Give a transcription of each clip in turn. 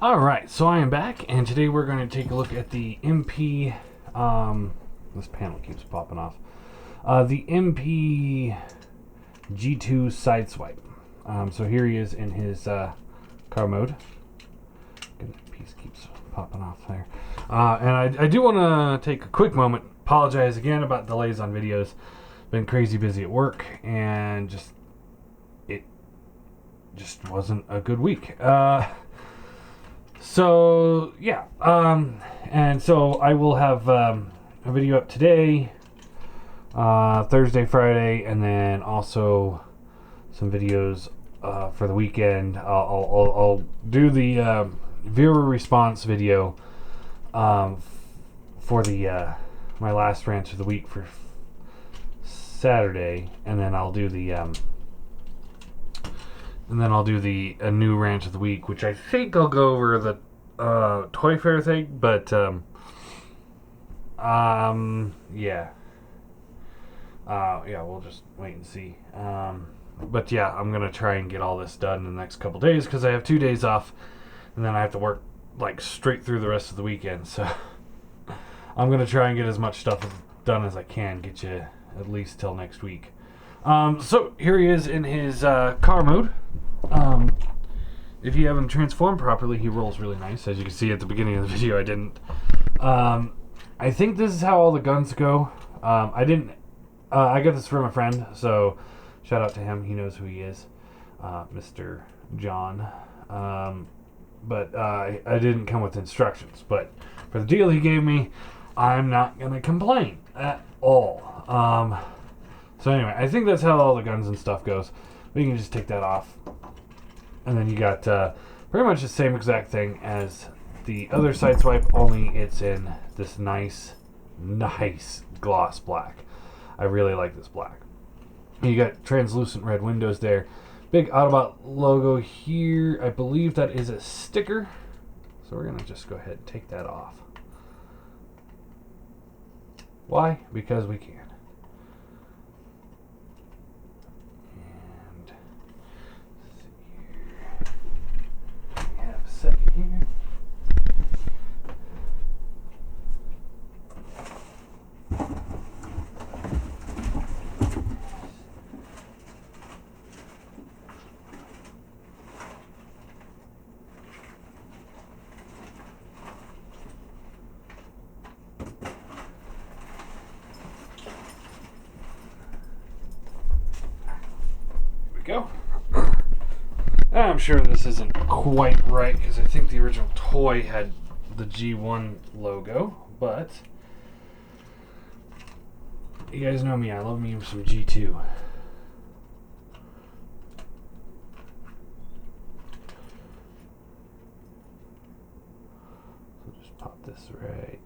Alright, so I am back, and today we're going to take a look at the MP, this panel keeps popping off, the MP G2 Sideswipe. So here he is in his car mode. Good, piece keeps popping off there. And I do want to take a quick moment, apologize again about delays on videos. Been crazy busy at work, and it just wasn't a good week. So yeah, and so I will have a video up today, Thursday, Friday, and then also some videos for the weekend. I'll do the viewer response video for the my last rant of the week for Saturday, and then I'll do the a new rant of the week, which I think I'll go over the toy fair thing, but yeah, we'll just wait and see. But yeah, I'm gonna try and get all this done in the next couple days because I have 2 days off, and then I have to work like straight through the rest of the weekend. So I'm gonna try and get as much stuff done as I can, get you at least till next week. So here he is in his car mode. If you haven't transformed properly, he rolls really nice. As you can see at the beginning of the video, I didn't. I think this is how all the guns go. I didn't. I got this from a friend, so shout out to him. He knows who he is, Mr. John. But I didn't come with instructions. But for the deal he gave me, I'm not gonna complain at all. So anyway, I think that's how all the guns and stuff goes. We can just take that off. And then you got pretty much the same exact thing as the other Sideswipe, only it's in this nice gloss black. I really like this black. You got translucent red windows there. Big Autobot logo here. I believe that is a sticker. So we're going to just go ahead and take that off. Why? Because we can. Second here. Here we go. I'm sure this isn't quite right because I think the original toy had the G1 logo, but you guys know me, I love me some G2. So just pop this right.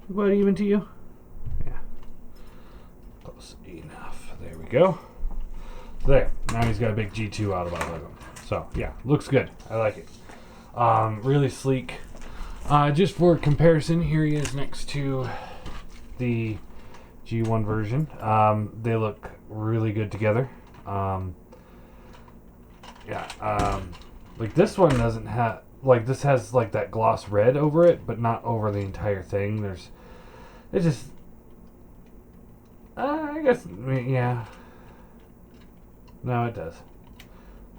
What, even to you? Yeah. Close enough. There we go. There. Now he's got a big G2 Autobot logo. So, yeah. Looks good. I like it. Really sleek. Just for comparison, here he is next to the G1 version. They look really good together. Like this one doesn't have... Like, this has, like, that gloss red over it, but not over the entire thing. It's just... I guess, yeah. No, it does.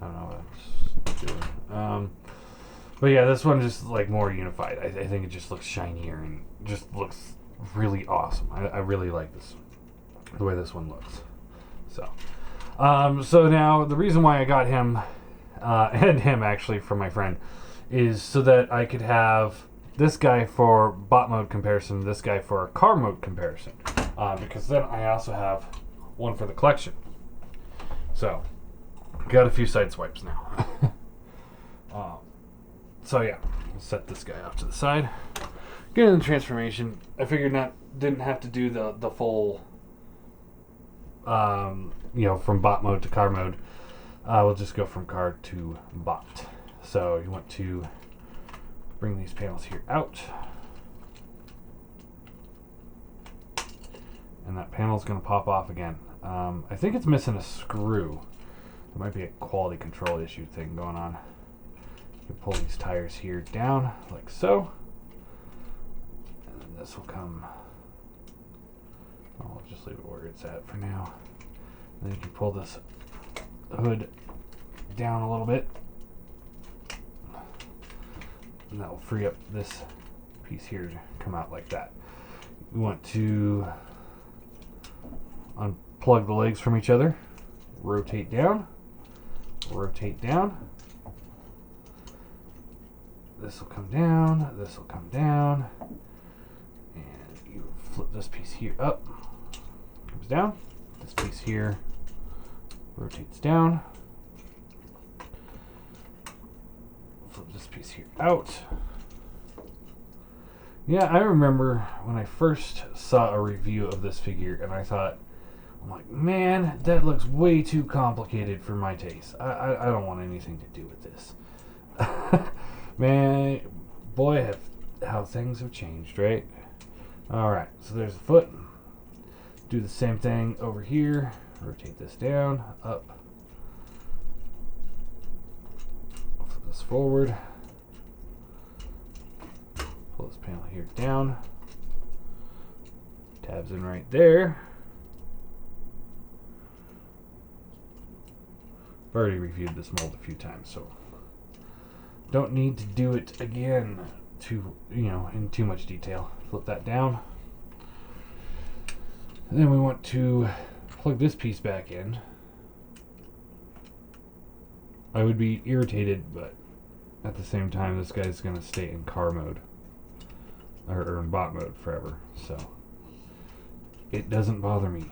I don't know what it's doing. But yeah, this one just like more unified. I think it just looks shinier and just looks really awesome. I really like this, the way this one looks. So, so now the reason why I got him, and him actually from my friend, is so that I could have this guy for bot mode comparison, this guy for car mode comparison. Because then I also have one for the collection. So, got a few Sideswipes now. So yeah, we'll set this guy off to the side. Get in the transformation. I figured didn't have to do the full, from bot mode to car mode. We'll just go from car to bot. So you want to bring these panels here out. And that panel's going to pop off again. I think it's missing a screw. There might be a quality control issue thing going on. You pull these tires here down like so, and then this will come. I'll just leave it where it's at for now. And then you can pull this hood down a little bit, and that will free up this piece here to come out like that. We want to unplug the legs from each other, rotate down, this will come down, this will come down, and you flip this piece here up, comes down, this piece here rotates down, flip this piece here out. Yeah, I remember when I first saw a review of this figure and I thought, I'm like, man, that looks way too complicated for my taste. I don't want anything to do with this. Man, boy, how things have changed, right? Alright, so there's the foot. Do the same thing over here. Rotate this down, up. Flip this forward. Pull this panel here down. Tabs in right there. I've already reviewed this mold a few times, so don't need to do it again in too much detail. Flip that down. And then we want to plug this piece back in. I would be irritated, but at the same time, this guy's going to stay in car mode. Or in bot mode forever, so it doesn't bother me.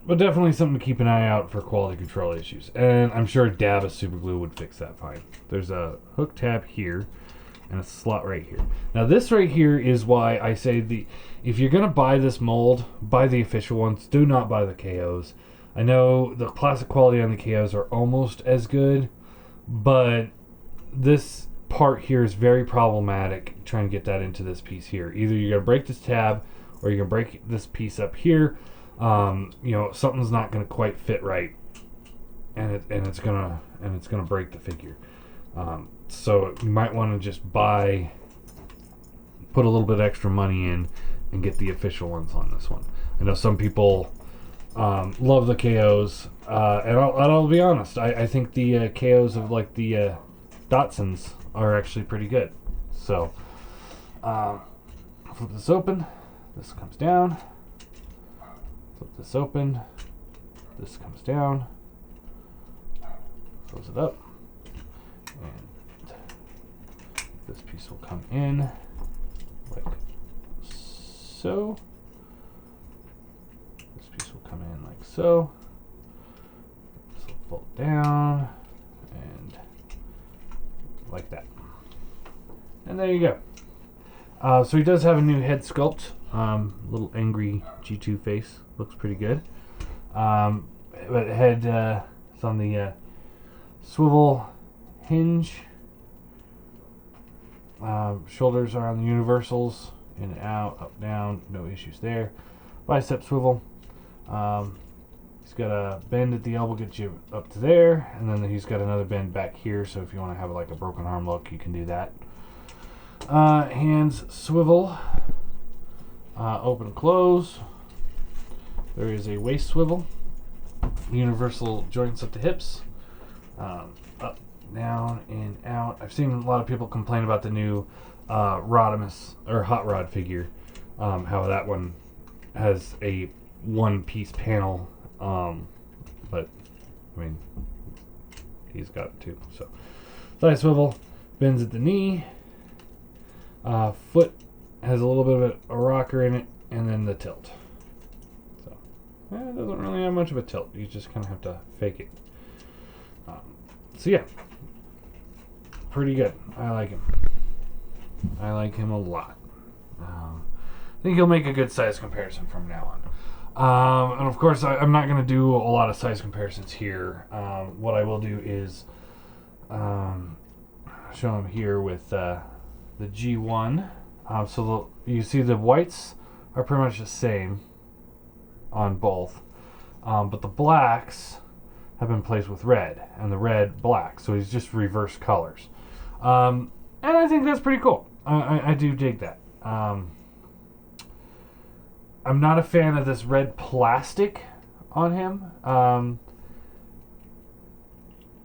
But definitely something to keep an eye out for quality control issues. And I'm sure a dab of super glue would fix that fine. There's a hook tab here and a slot right here. Now this right here is why I say if you're going to buy this mold, buy the official ones. Do not buy the KOs. I know the plastic quality on the KOs are almost as good, but this part here is very problematic trying to get that into this piece here. Either you're going to break this tab or you're going to break this piece up here. Something's not going to quite fit right, and it's gonna break the figure. So you might want to just put a little bit extra money in and get the official ones on this one. I know some people love the KOs, and I'll be honest. I think the KOs of like the Datsuns are actually pretty good. So flip this open. This comes down. Flip this open. This comes down. Close it up. And this piece will come in like so. This piece will come in like so. This will fold down and like that. And there you go. So he does have a new head sculpt. Little angry G2 face. Looks pretty good. But head is on the swivel hinge. Shoulders are on the universals. In and out, up, down. No issues there. Bicep swivel. He's got a bend at the elbow, gets you up to there. And then he's got another bend back here. So if you want to have like a broken arm look, you can do that. Hands swivel. Open, close. There is a waist swivel. Universal joints at the hips. Up, down, in, out. I've seen a lot of people complain about the new Rodimus or Hot Rod figure. How that one has a one-piece panel. But I mean, he's got two. So thigh swivel, bends at the knee. Foot has a little bit of a rocker in it, and then the tilt. So it doesn't really have much of a tilt. You just kind of have to fake it. So yeah, pretty good. I like him. I like him a lot. I think he'll make a good size comparison from now on. And of course, I'm not going to do a lot of size comparisons here. What I will do is show him here with the G1. So you see the whites are pretty much the same on both. but the blacks have been placed with red, and the red black. So he's just reverse colors. And I think that's pretty cool. I do dig that. I'm not a fan of this red plastic on him.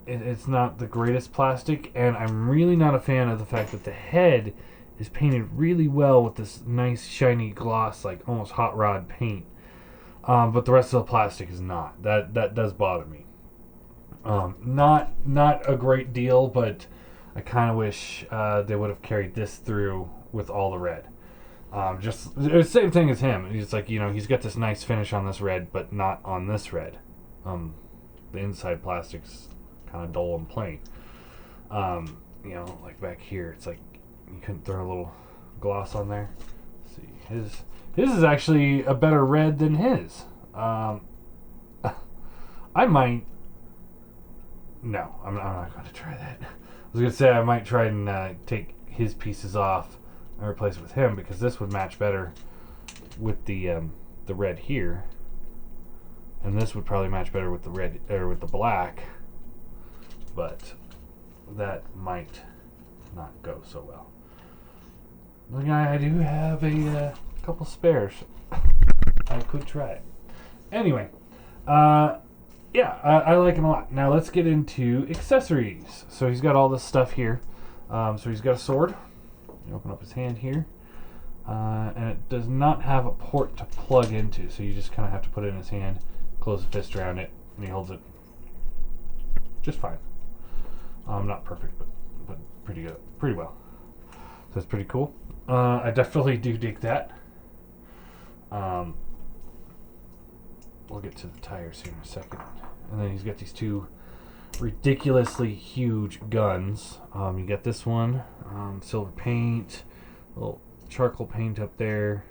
It's not the greatest plastic, and I'm really not a fan of the fact that the head is painted really well with this nice shiny gloss, like almost hot rod paint. But the rest of the plastic is not. That does bother me. Not a great deal, but I kind of wish they would have carried this through with all the red. Just the same thing as him. It's like, he's got this nice finish on this red, but not on this red. The inside plastic's kind of dull and plain. Like back here, it's like you couldn't throw a little gloss on there. Let's see, his is actually a better red than his. I might. No, I'm not going to try that. I was going to say I might try and take his pieces off and replace it with him, because this would match better with the red here, and this would probably match better with the red or with the black. But that might not go so well. Look, I do have a couple spares. I could try it. Anyway, yeah, I like him a lot. Now let's get into accessories. So he's got all this stuff here. So he's got a sword. You open up his hand here. And it does not have a port to plug into, so you just kind of have to put it in his hand, close the fist around it, and he holds it just fine. Not perfect, but pretty good, pretty well. So it's pretty cool. I definitely do dig that. We'll get to the tires here in a second. And then he's got these two ridiculously huge guns. You got this one, silver paint, a little charcoal paint up there.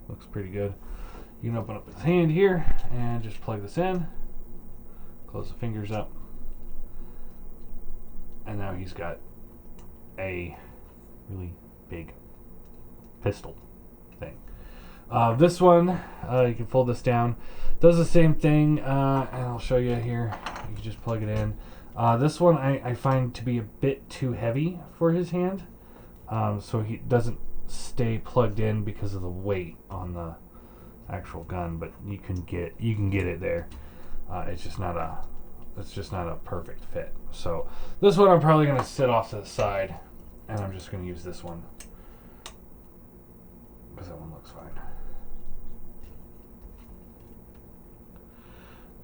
Looks pretty good. You can open up his hand here and just plug this in. Close the fingers up. And now he's got a really big pistol thing. This one, you can fold this down. Does the same thing, and I'll show you here. You can just plug it in. This one I find to be a bit too heavy for his hand, so he doesn't stay plugged in because of the weight on the actual gun. But you can get it there. It's just not a perfect fit. So this one I'm probably going to sit off to the side, and I'm just going to use this one because that one looks fine.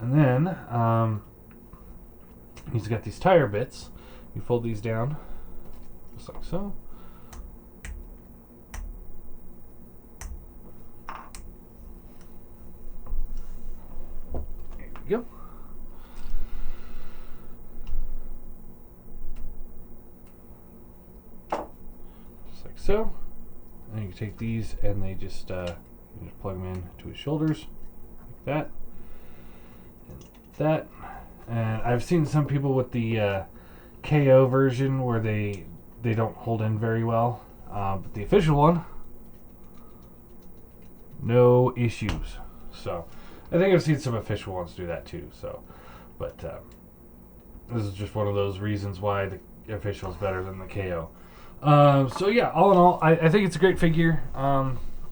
And then he's got these tire bits. You fold these down just like so. There we go. Just like so. And you can take these and they just you just plug them in to his shoulders like that. That, and I've seen some people with the KO version where they don't hold in very well, but the official one, no issues. So I think I've seen some official ones do that too. So, but this is just one of those reasons why the official is better than the KO. So yeah, all in all, I think it's a great figure.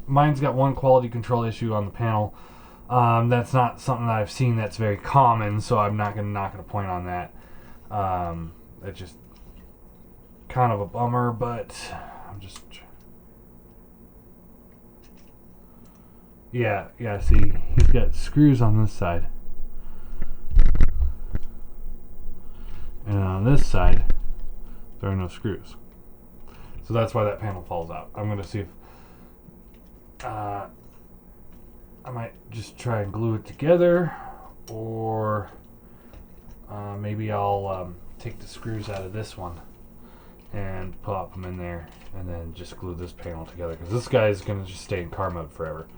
Mine's got one quality control issue on the panel. That's not something that I've seen that's very common, so I'm not gonna point on that. It's just kind of a bummer, but I'm just yeah. See, he's got screws on this side, and on this side there are no screws. So that's why that panel falls out. I'm gonna see if I might just try and glue it together, or maybe I'll take the screws out of this one and pop them in there and then just glue this panel together, because this guy is going to just stay in car mode forever.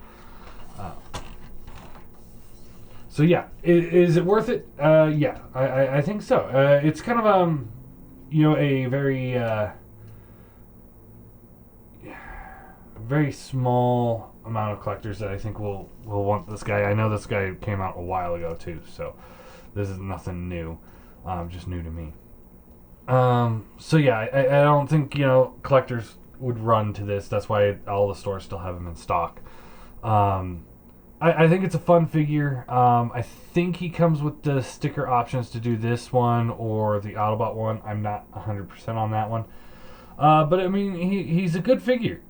So yeah, is it worth it? Yeah, I think so. It's kind of a very very small amount of collectors that I think will want this guy. I know this guy came out a while ago too, so this is nothing new, just new to me. So yeah, I don't think, you know, collectors would run to this. That's why all the stores still have him in stock. I think it's a fun figure. I think he comes with the sticker options to do this one or the Autobot one. I'm not 100% on that one. But I mean, he's a good figure.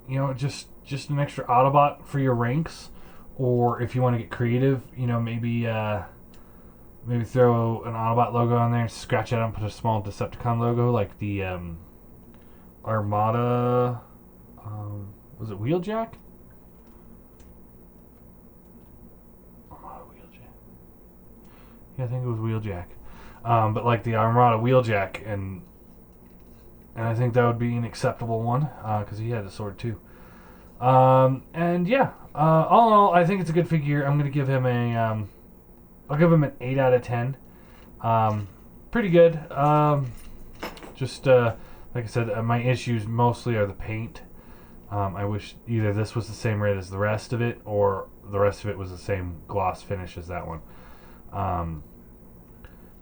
You know, just an extra Autobot for your ranks, or if you want to get creative, you know, maybe throw an Autobot logo on there, scratch it out and put a small Decepticon logo, like the Armada. Was it Wheeljack? Yeah, I think it was Wheeljack. But like the Armada Wheeljack, and I think that would be an acceptable one, because he had a sword too. And yeah, all in all, I think it's a good figure. I'm gonna give him I'll give him an 8 out of 10. Pretty good. Just like I said, my issues mostly are the paint. I wish either this was the same red as the rest of it, or the rest of it was the same gloss finish as that one.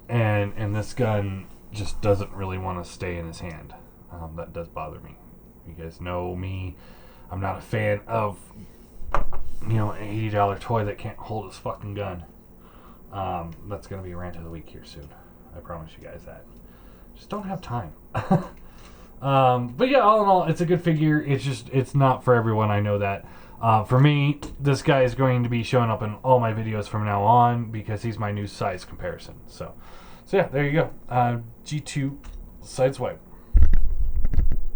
And this gun just doesn't really want to stay in his hand. That does bother me. You guys know me. I'm not a fan of, you know, an $80 toy that can't hold his fucking gun. That's going to be a rant of the week here soon. I promise you guys that. Just don't have time. But yeah, all in all, it's a good figure. It's not for everyone. I know that. For me, this guy is going to be showing up in all my videos from now on because he's my new size comparison. So yeah, there you go. G2 Sideswipe.